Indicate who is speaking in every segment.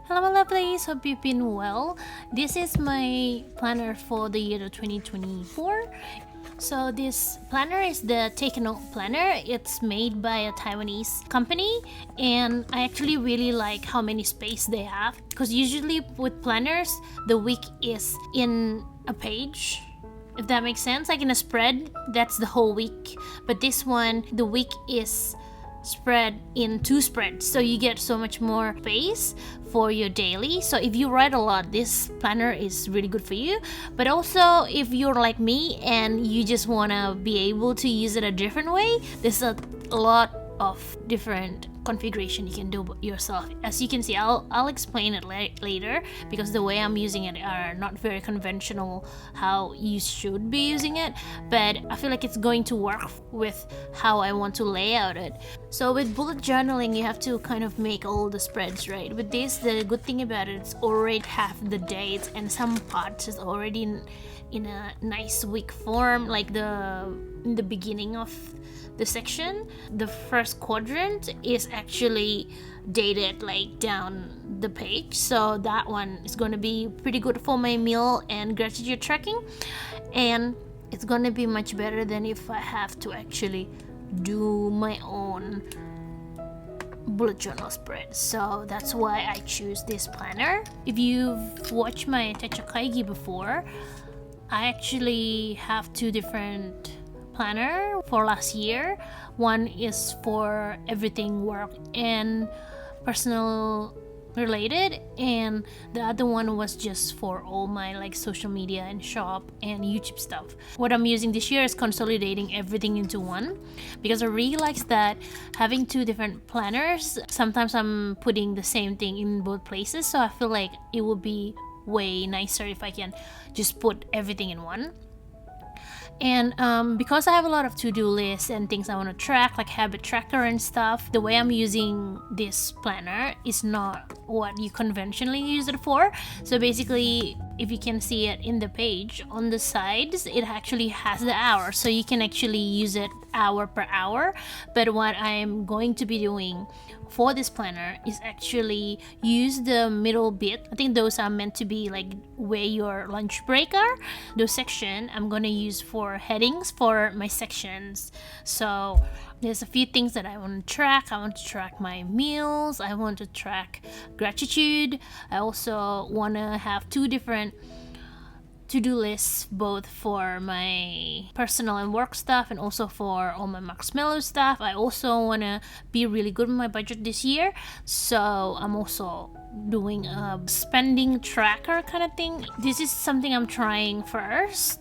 Speaker 1: Hello my lovelies, hope you've been well. This is my planner for the year 2024. So this planner is the Take a Note planner. It's made by a Taiwanese company and I actually really like how many space they have, because usually with planners the week is in a page, if that makes sense, like in a spread, that's the whole week. But this one, the week is spread in two spreads, so you get so much more space for your daily. So if you write a lot, this planner is really good for you. But also if you're like me and you just want to be able to use it a different way, there's a lot of different configuration you can do yourself. As you can see, I'll explain it later, because the way I'm using it are not very conventional how you should be using it, but I feel like it's going to work with how I want to lay out it. So with bullet journaling, you have to kind of make all the spreads, right? With this, the good thing about it, it's already have the dates and some parts is already in a nice week form, like in the beginning of the section. The first quadrant is actually dated like down the page, so that one is going to be pretty good for my meal and gratitude tracking, and it's going to be much better than if I have to actually do my own bullet journal spread. So that's why I choose this planner. If you've watched my Techakaigi before, I actually have two different planner for last year. One is for everything work and personal related, and the other one was just for all my like social media and shop and YouTube stuff. What I'm using this year is consolidating everything into one, because I realized that having two different planners, sometimes I'm putting the same thing in both places, so I feel like it would be way nicer if I can just put everything in one. And because I have a lot of to-do lists and things I want to track, like habit tracker and stuff, the way I'm using this planner is not what you conventionally use it for. So basically, if you can see it in the page on the sides, it actually has the hour, so you can actually use it hour per hour. But what I'm going to be doing for this planner is actually use the middle bit. I think those are meant to be like where your lunch break are. Those section I'm gonna use for headings for my sections. So there's a few things that I want to track. I want to track my meals, I want to track gratitude. I also want to have two different to-do lists, both for my personal and work stuff and also for all my marcsmellow stuff. I also want to be really good with my budget this year, so I'm also doing a spending tracker kind of thing. This is something I'm trying first.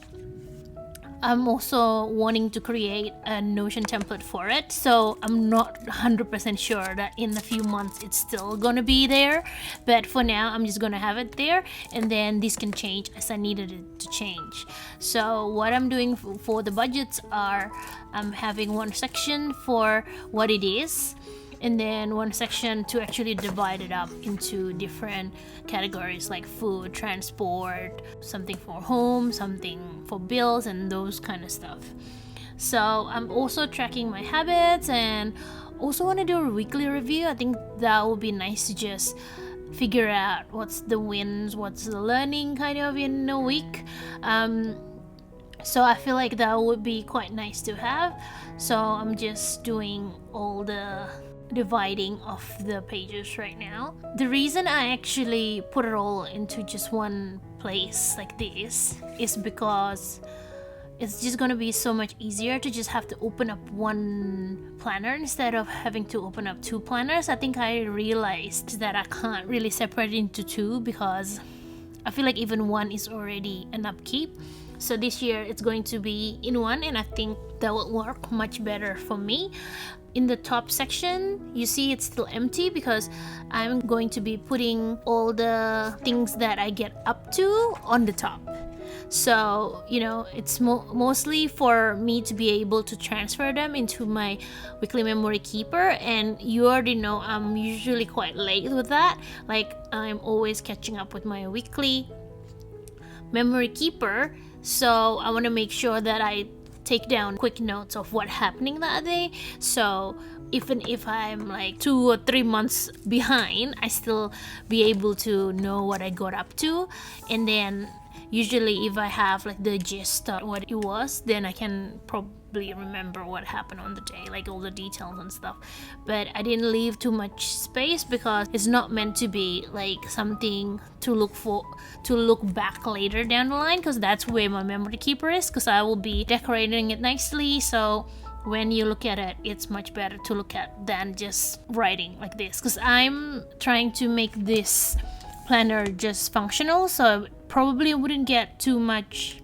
Speaker 1: I'm also wanting to create a Notion template for it, so I'm not 100% sure that in a few months it's still gonna be there, but for now I'm just gonna have it there, and then this can change as I needed it to change. So what I'm doing for the budgets are, I'm having one section for what it is, and then one section to actually divide it up into different categories like food, transport, something for home, something for bills, and those kind of stuff. So I'm also tracking my habits and also want to do a weekly review. I think that would be nice to just figure out what's the wins, what's the learning kind of in a week. So I feel like that would be quite nice to have. So I'm just doing all the dividing of the pages right now. The reason I actually put it all into just one place like this is because it's just gonna be so much easier to just have to open up one planner instead of having to open up two planners. I think I realized that I can't really separate it into two, because I feel like even one is already an upkeep. So this year it's going to be in one, and I think that will work much better for me. In the top section, you see it's still empty because I'm going to be putting all the things that I get up to on the top. So, you know, it's mostly for me to be able to transfer them into my weekly memory keeper, and you already know I'm usually quite late with that. Like, I'm always catching up with my weekly memory keeper, so I want to make sure that I take down quick notes of what happening that day. So even if I'm like 2 or 3 months behind, I still be able to know what I got up to. And then usually if I have like the gist of what it was, then I can probably remember what happened on the day, like all the details and stuff. But I didn't leave too much space because it's not meant to be like something to look back later down the line, because that's where my memory keeper is, because I will be decorating it nicely. So when you look at it, it's much better to look at than just writing like this, because I'm trying to make this planner just functional, so probably wouldn't get too much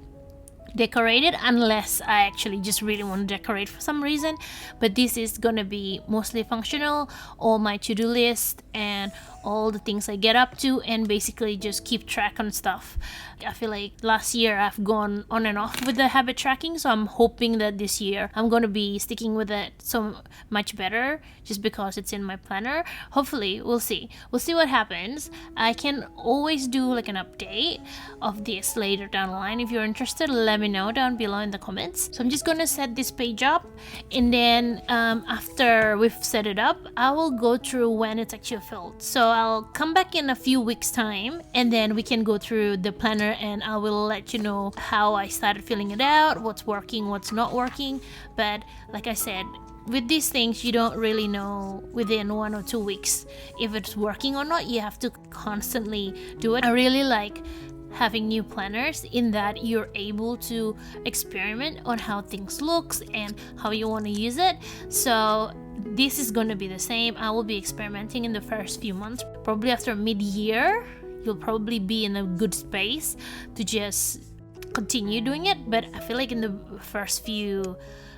Speaker 1: decorated unless I actually just really want to decorate for some reason. But this is gonna be mostly functional, all my to-do list and all the things I get up to, and basically just keep track on stuff. I feel like last year I've gone on and off with the habit tracking, so I'm hoping that this year I'm going to be sticking with it so much better, just because it's in my planner. Hopefully, we'll see what happens. I can always do like an update of this later down the line. If you're interested, let me know down below in the comments. So I'm just gonna set this page up, and then after we've set it up, I will go through when it's actually filled. So I'll come back in a few weeks time, and then we can go through the planner, and I will let you know how I started filling it out, what's working, what's not working. But like I said, with these things, you don't really know within 1 or 2 weeks if it's working or not. You have to constantly do it. I really like having new planners in that you're able to experiment on how things looks and how you want to use it. So this is going to be the same. I will be experimenting in the first few months. Probably after mid-year, you'll probably be in a good space to just continue doing it. But I feel like in the first few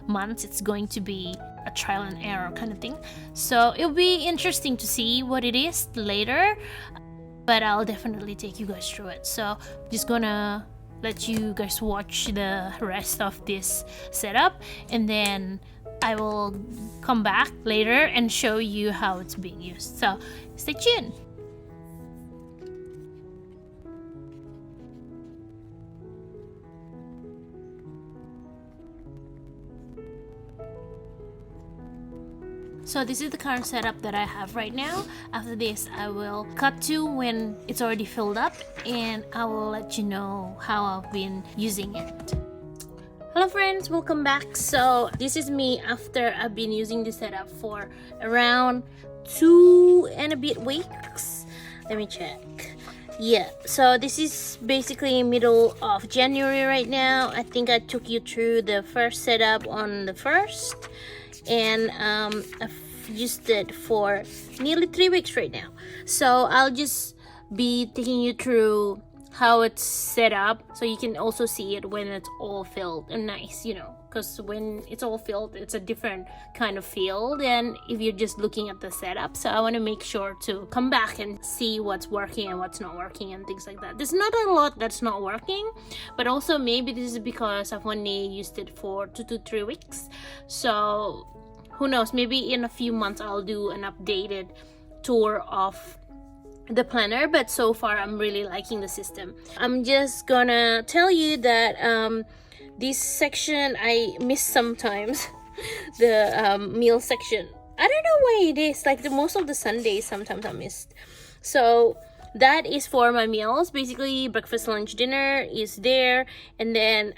Speaker 1: months, it's going to be a trial and error kind of thing. So it'll be interesting to see what it is later, but I'll definitely take you guys through it. So just gonna let you guys watch the rest of this setup, and then I will come back later and show you how it's being used. So stay tuned. So this is the current setup that I have right now. After this, I will cut to when it's already filled up, and I will let you know how I've been using it. Hello friends, welcome back. So this is me after I've been using this setup for around 2 and a bit weeks. Let me check. Yeah, so this is basically middle of January right now. I think I took you through the first setup on the 1st, and I've used it for nearly 3 weeks right now. So I'll just be taking you through how it's set up, so you can also see it when it's all filled and nice, you know, because when it's all filled, it's a different kind of feel than if you're just looking at the setup. So I want to make sure to come back and see what's working and what's not working and things like that. There's not a lot that's not working, but also maybe this is because I've only used it for 2 to 3 weeks. So who knows, maybe in a few months I'll do an updated tour of the planner. But so far I'm really liking the system. I'm just gonna tell you that this section I miss sometimes. The meal section, I don't know why it is like most of the Sundays sometimes I missed. So that is for my meals, basically breakfast, lunch, dinner is there, and then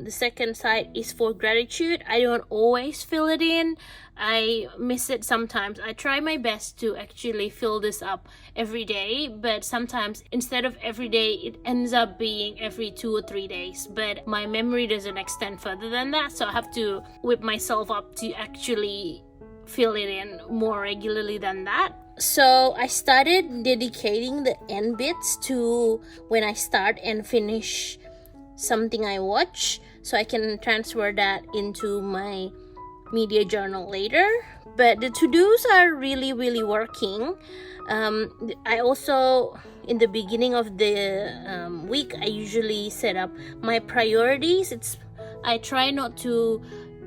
Speaker 1: the second side is for gratitude. I don't always fill it in, I miss it sometimes. I try my best to actually fill this up every day, but sometimes instead of every day it ends up being every 2 or 3 days, but my memory doesn't extend further than that, so I have to whip myself up to actually fill it in more regularly than that. So I started dedicating the end bits to when I start and finish something I watch, so I can transfer that into my media journal later. But the to-dos are really working. I also, in the beginning of the week, I usually set up my priorities. I try not to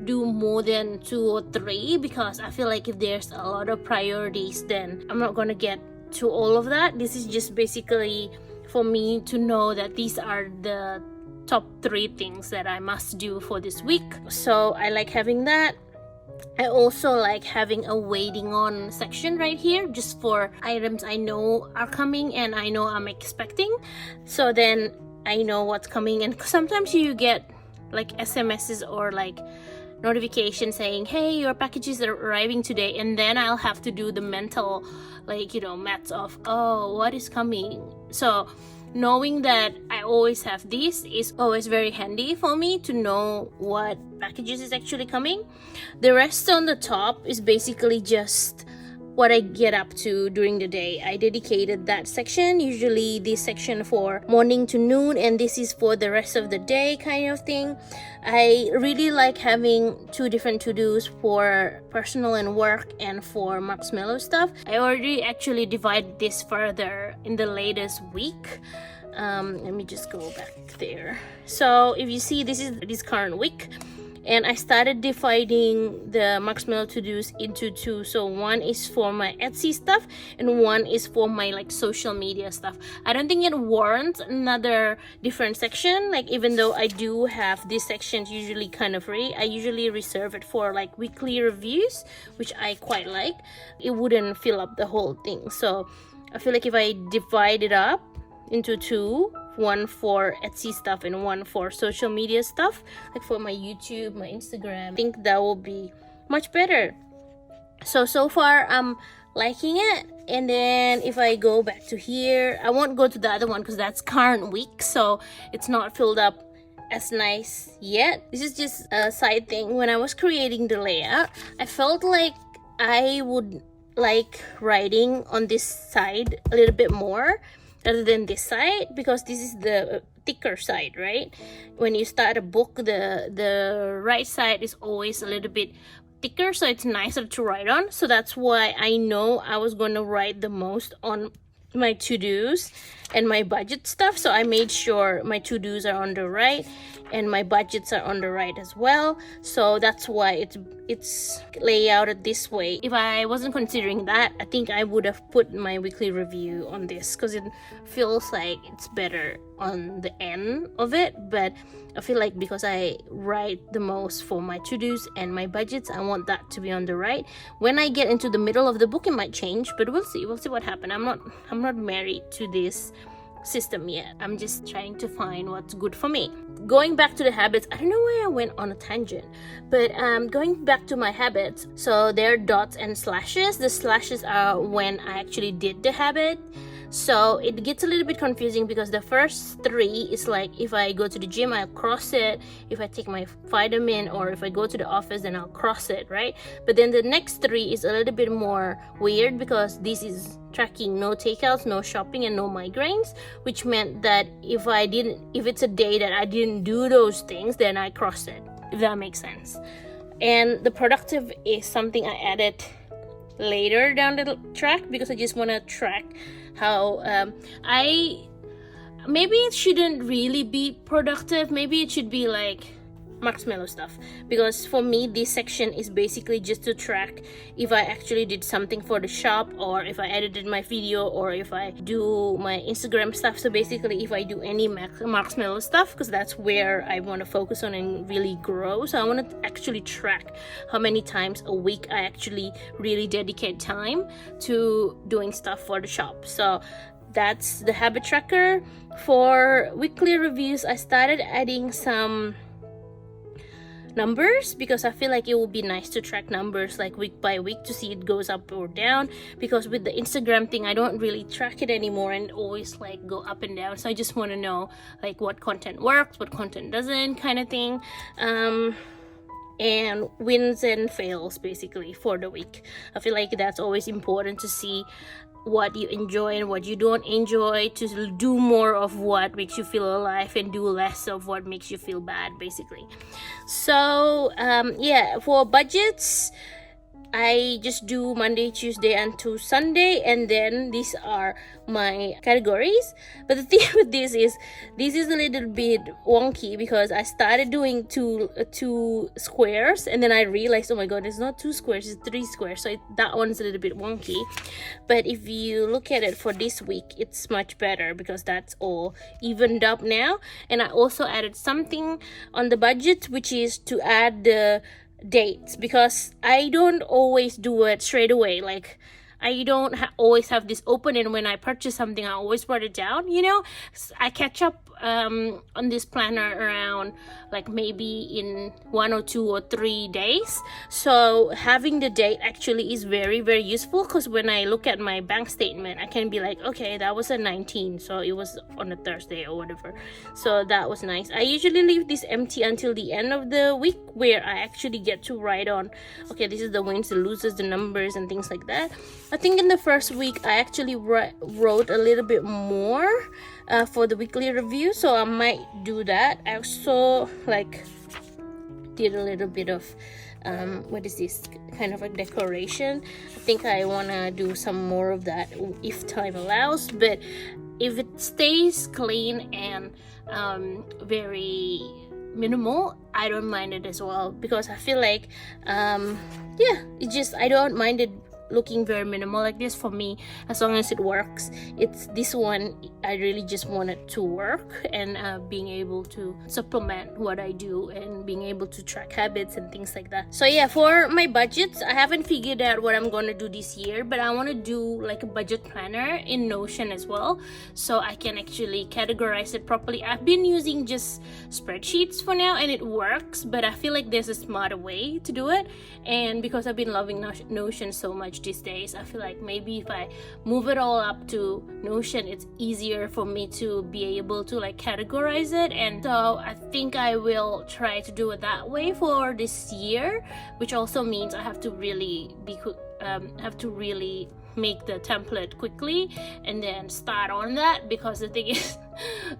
Speaker 1: do more than 2 or 3, because I feel like if there's a lot of priorities, then I'm not gonna get to all of that. This is just basically for me to know that these are the top 3 things that I must do for this week. So I like having that. I also like having a waiting on section right here, just for items I know are coming and I know I'm expecting. So then I know what's coming. And sometimes you get like SMSs or like notifications saying, hey, your packages are arriving today, and then I'll have to do the mental, like, you know, maths of, oh, what is coming. So knowing that I always have this is always very handy for me to know what packages is actually coming. The rest on the top is basically just what I get up to during the day. I dedicated that section, usually this section for morning to noon, and this is for the rest of the day kind of thing. I really like having 2 different to-dos for personal and work and for marcsmellow stuff. I already actually divided this further in the latest week. Let me just go back there. So if you see, this is this current week, and I started dividing the marcsmellow to-dos into 2. So one is for my Etsy stuff and one is for my like social media stuff. I don't think it warrants another different section. Like, even though I do have these sections usually kind of free, I usually reserve it for like weekly reviews, which I quite like. It wouldn't fill up the whole thing. So I feel like if I divide it up into 2, one for Etsy stuff and one for social media stuff, like for my YouTube, my Instagram, I think that will be much better. So far I'm liking it. And then if I go back to here, I won't go to the other one because that's current week, so it's not filled up as nice yet. This is just a side thing. When I was creating the layout, I felt like I would like writing on this side a little bit more rather than this side, because this is the thicker side, right? When you start a book, the right side is always a little bit thicker, so it's nicer to write on. So that's why I know I was going to write the most on my to-dos and my budget stuff. So I made sure my to-dos are on the right and my budgets are on the right as well. So that's why it's layouted this way. If I wasn't considering that, I think I would have put my weekly review on this, because it feels like it's better on the end of it. But I feel like because I write the most for my to-dos and my budgets, I want that to be on the right. When I get into the middle of the book, it might change, but we'll see what happens. I'm not married to this system yet. I'm just trying to find what's good for me. Going back to the habits, I don't know why I went on a tangent, but going back to my habits, so they're dots and slashes. The slashes are when I actually did the habit. So it gets a little bit confusing because the first 3 is like if I go to the gym, I'll cross it. If I take my vitamin, or if I go to the office, then I'll cross it, right? But then the next 3 is a little bit more weird, because this is tracking no takeouts, no shopping, and no migraines, which meant that if it's a day that I didn't do those things, then I cross it, if that makes sense. And the productive is something I added later down the track, because I just want to track how maybe it shouldn't really be productive. Maybe it should be like marcsmellow stuff, because for me this section is basically just to track if I actually did something for the shop, or if I edited my video, or if I do my Instagram stuff. So basically if I do any marcsmellow stuff, because that's where I want to focus on and really grow. So I want to actually track how many times a week I actually really dedicate time to doing stuff for the shop. So that's the habit tracker. For weekly reviews, I started adding some numbers, because I feel like it would be nice to track numbers like week by week to see it goes up or down, because with the Instagram thing I don't really track it anymore and always like go up and down. So I just want to know like what content works, what content doesn't, kind of thing. And wins and fails basically for the week. I feel like that's always important to see what you enjoy and what you don't enjoy, to do more of what makes you feel alive and do less of what makes you feel bad, basically. So yeah, for budgets,
Speaker 2: I just do Monday, Tuesday, and to Sunday, and then these are my categories. But the thing with this is a little bit wonky because I started doing two squares, and then I realized, oh my god, it's not 2 squares, it's 3 squares, so that one's a little bit wonky. But if you look at it for this week, it's much better because that's all evened up now. And I also added something on the budget, which is to add the dates, because I don't always do it straight away. Like, I don't always have this open, and when I purchase something I always write it down, you know. I catch up on this planner around like maybe in 1 or 2 or 3 days. So having the date actually is very, very useful, because when I look at my bank statement, I can be like, okay, that was a 19, so it was on a Thursday or whatever. So that was nice. I usually leave this empty until the end of the week, where I actually get to write on, okay, this is the wins, the losers, the numbers, and things like that. I think in the first week I actually wrote a little bit more for the weekly review, so I might do that. I also like did a little bit of what is this, kind of a decoration. I think I want to do some more of that if time allows, but if it stays clean and very minimal, I don't mind it as well, because I feel like I don't mind it looking very minimal like this. For me, as long as it works, it's this one I really just want it to work, and being able to supplement what I do and being able to track habits and things like that. So yeah, for my budgets, I haven't figured out what I'm gonna do this year, but I want to do like a budget planner in Notion as well, so I can actually categorize it properly. I've been using just spreadsheets for now, and it works, but I feel like there's a smarter way to do it. And because I've been loving Notion so much these days, I feel like maybe if I move it all up to Notion, it's easier for me to be able to like categorize it. And so I think I will try to do it that way for this year, which also means I have to really make the template quickly and then start on that, because the thing is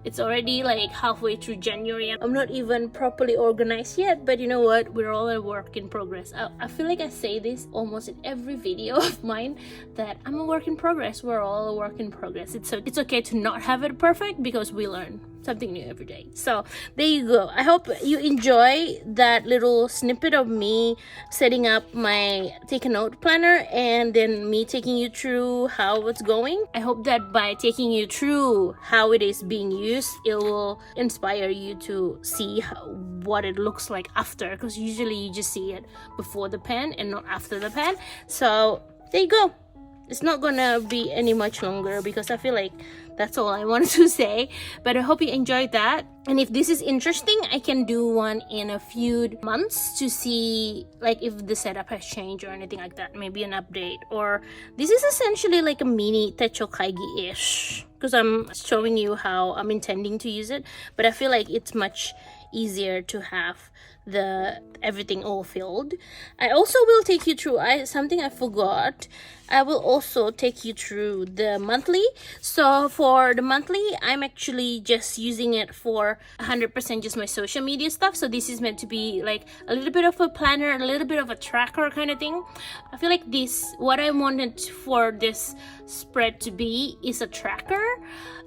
Speaker 2: it's already like halfway through January. I'm not even properly organized yet, but you know what, we're all a work in progress. I feel like I say this almost in every video of mine, that I'm a work in progress. We're all a work in progress. It's okay to not have it perfect, because we learn something new every day. So there you go. I hope you enjoy that little snippet of me setting up my take a note planner, and then me taking you through how it's going. I hope that by taking you through how it is being used, it will inspire you to see what it looks like after, because usually you just see it before the pen and not after the pen. So there you go. It's not gonna be any much longer, because I feel like that's all I wanted to say. But I hope you enjoyed that, and if this is interesting, I can do one in a few months to see like if the setup has changed or anything like that, maybe an update. Or this is essentially like a mini Techo Kaigi-ish, because I'm showing you how I'm intending to use it, but I feel like it's much easier to have everything all filled. I also will take you through something I forgot. I will also take you through the monthly. So for the monthly, I'm actually just using it for 100% just my social media stuff. So this is meant to be like a little bit of a planner, a little bit of a tracker kind of thing. I feel like what I wanted for this spread to be is a tracker.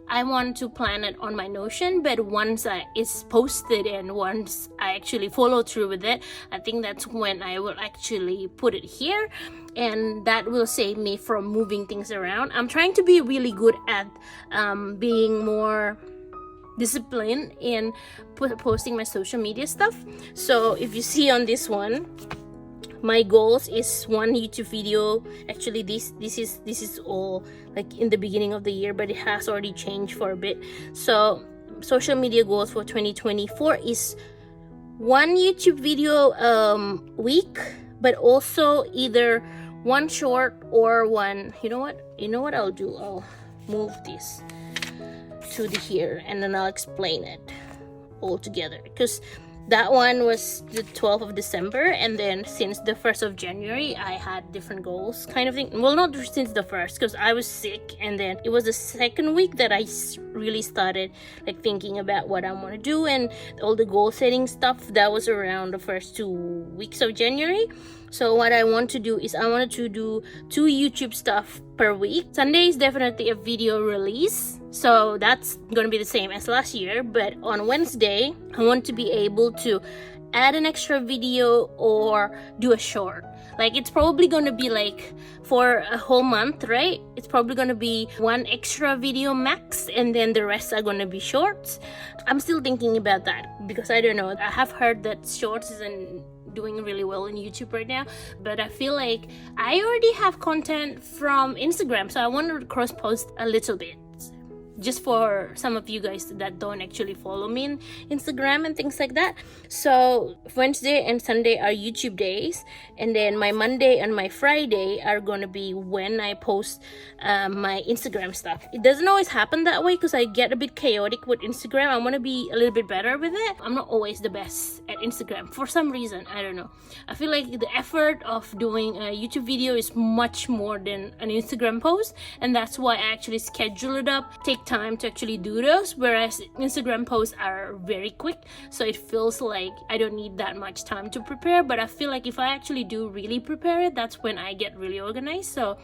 Speaker 2: I want to plan it on my Notion, but once it's posted and once I actually follow through with it, I think that's when I will actually put it here, and that will save me from moving things around. I'm trying to be really good at being more disciplined in posting my social media stuff. So if you see on this one, my goals is 1 YouTube video. Actually, this is all like in the beginning of the year, but it has already changed for a bit. So social media goals for 2024 is 1 YouTube video week, but also either 1 short or 1, you know what I'll do, I'll move this to here, and then I'll explain it all together, because That one was the 12th of December, and then since the 1st of January, I had different goals kind of thing. Well, not since the 1st, because I was sick, and then it was the 2nd week that I really started like thinking about what I want to do, and all the goal setting stuff. That was around the first 2 weeks of January. So what I want to do is I wanted to do 2 YouTube stuff per week. Sunday is definitely a video release, so that's gonna be the same as last year. But on Wednesday, I want to be able to add an extra video or do a short. Like, it's probably gonna be like for a whole month, right? It's probably gonna be 1 extra video max, and then the rest are gonna be shorts. I'm still thinking about that because I don't know. I have heard that shorts isn't doing really well in YouTube right now, but I feel like I already have content from Instagram, so I want to cross post a little bit, just for some of you guys that don't actually follow me in Instagram and things like that. So Wednesday and Sunday are YouTube days, and then my Monday and my Friday are gonna be when I post my Instagram stuff. It doesn't always happen that way because I get a bit chaotic with Instagram. I want to be a little bit better with it. I'm not always the best at Instagram for some reason. I don't know. I feel like the effort of doing a YouTube video is much more than an Instagram post, and that's why I actually schedule it up, take time to actually do those, whereas Instagram posts are very quick, so it feels like I don't need that much time to prepare. But I feel like if I actually do really prepare it, that's when I get really organized. So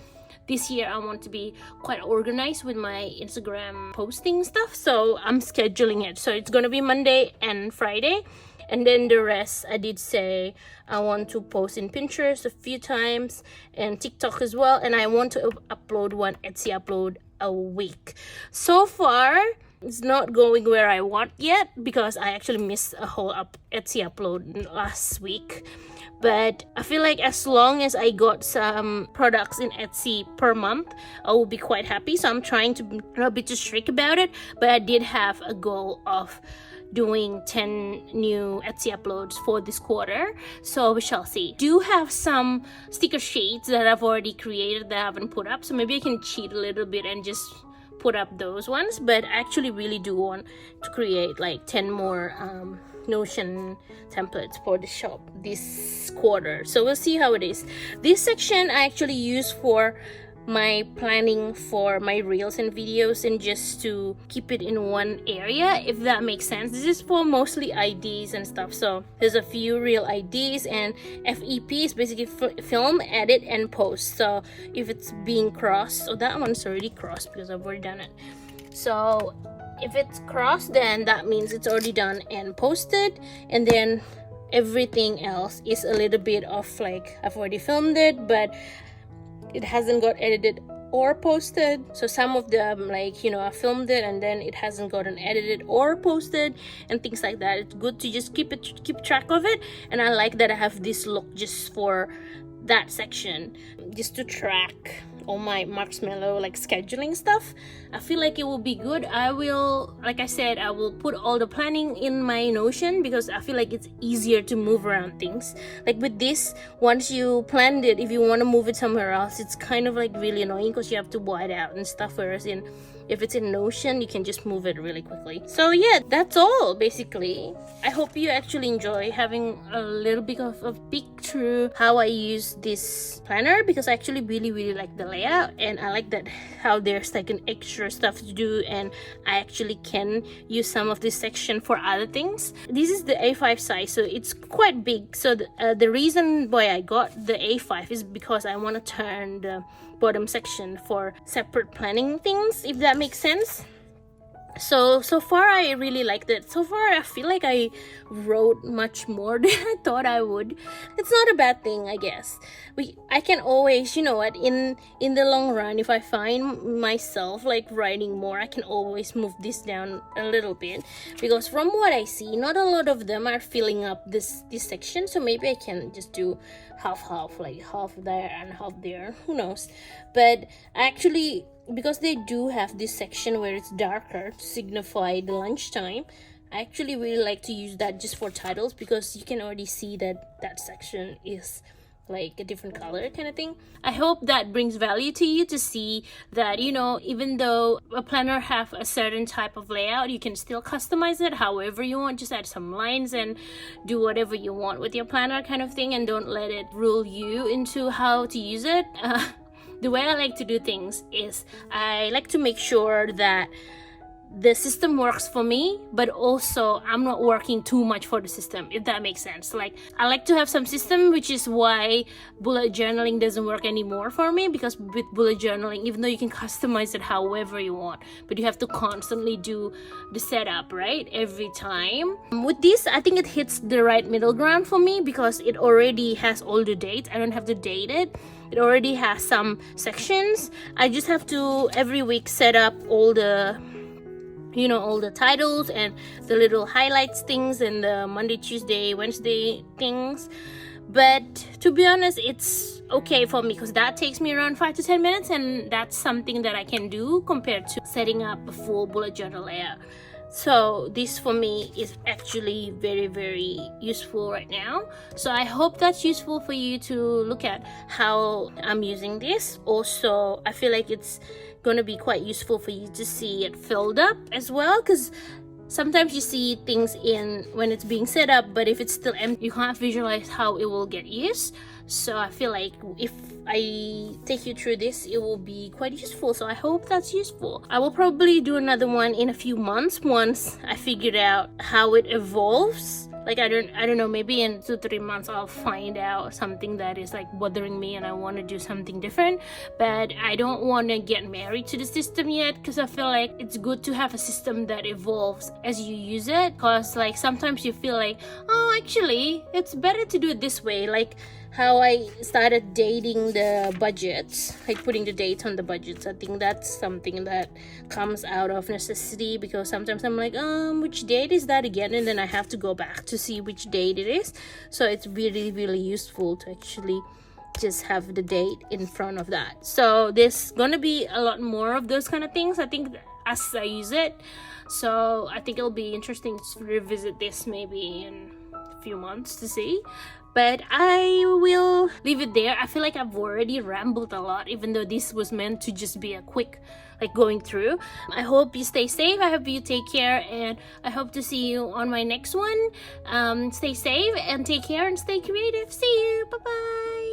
Speaker 2: this year I want to be quite organized with my Instagram posting stuff, so I'm scheduling it. So it's gonna be Monday and Friday, and then the rest I did say I want to post in Pinterest a few times and TikTok as well, and I want to upload 1 Etsy upload a week. So far it's not going where I want yet because I actually missed a whole Etsy upload last week. But I feel like as long as I got some products in Etsy per month, I will be quite happy. So I'm trying to not be too strict about it, but I did have a goal of doing 10 new Etsy uploads for this quarter, so we shall see. Do have some sticker sheets that I've already created that I haven't put up, so maybe I can cheat a little bit and just put up those ones. But I actually really do want to create like 10 more Notion templates for the shop this quarter, so we'll see how it is. This section I actually use for my planning for my reels and videos, and just to keep it in one area, if that makes sense. This is for mostly IDs and stuff. So there's a few real IDs, and FEP is basically film, edit, and post. So if it's being crossed, so that one's already crossed because I've already done it. So if it's crossed, then that means it's already done and posted, and then everything else is a little bit of like I've already filmed it, but it hasn't got edited or posted. So some of them, like, you know, I filmed it and then it hasn't gotten edited or posted and things like that. It's good to just keep track of it, and I like that I have this look just for that section, just to track all my marcsmellow like scheduling stuff. I feel like it will be good. I will, like I said, I will put all the planning in my Notion because I feel like it's easier to move around things. Like with this, once you planned it, if you want to move it somewhere else, it's kind of like really annoying because you have to white out and stuff, whereas if it's in Notion, you can just move it really quickly. So yeah, that's all basically. I hope you actually enjoy having a little bit of a peek through how I use this planner, because I actually really like the layout, and I like that how there's like an extra stuff to do, and I actually can use some of this section for other things. This is the A5 size, so it's quite big. So the reason why I got the A5 is because I want to turn the bottom section for separate planning things, if that makes sense. So far I really liked it. So far I feel like I wrote much more than I thought I would. It's not a bad thing, I guess. I can always, you know what, in the long run, if I find myself like writing more, I can always move this down a little bit, because from what I see, not a lot of them are filling up this section. So maybe I can just do half, like half there and half there, who knows. But actually, because they do have this section where it's darker to signify the lunchtime, I actually really like to use that just for titles, because you can already see that section is like a different color kind of thing. I hope that brings value to you to see that, you know, even though a planner have a certain type of layout, you can still customize it however you want. Just add some lines and do whatever you want with your planner kind of thing, and don't let it rule you into how to use it. The way I like to do things is I like to make sure that the system works for me, but also I'm not working too much for the system, if that makes sense. Like, I like to have some system, which is why bullet journaling doesn't work anymore for me, because with bullet journaling, even though you can customize it however you want, but you have to constantly do the setup, right, every time. With this, I think it hits the right middle ground for me, because it already has all the dates. I don't have to date it. It already has some sections. I just have to every week set up all the, you know, all the titles and the little highlights things and the Monday, Tuesday, Wednesday things. But to be honest, it's okay for me, because that takes me around 5 to 10 minutes, and that's something that I can do compared to setting up a full bullet journal layout. So this for me is actually very, very useful right now. So I hope that's useful for you to look at how I'm using this. Also, I feel like it's gonna be quite useful for you to see it filled up as well, because sometimes you see things in when it's being set up, but if it's still empty, you can't visualize how it will get used. So I feel like if I take you through this, it will be quite useful. So I hope that's useful. I will probably do another one in a few months once I figured out how it evolves. Like, I don't know, maybe in 2-3 months I'll find out something that is like bothering me and I want to do something different. But I don't want to get married to the system yet, because I feel like it's good to have a system that evolves as you use it. Because like sometimes you feel like, oh, actually it's better to do it this way. Like how I started dating the budgets, like putting the dates on the budgets. I think that's something that comes out of necessity, because sometimes I'm like, which date is that again? And then I have to go back to see which date it is. So it's really, really useful to actually just have the date in front of that. So there's gonna be a lot more of those kind of things, I think, as I use it. So I think it'll be interesting to revisit this maybe in a few months to see. But I will leave it there. I feel like I've already rambled a lot, even though this was meant to just be a quick, like, going through. I hope you stay safe. I hope you take care, and I hope to see you on my next one. Stay safe and take care and stay creative. See you. Bye-bye.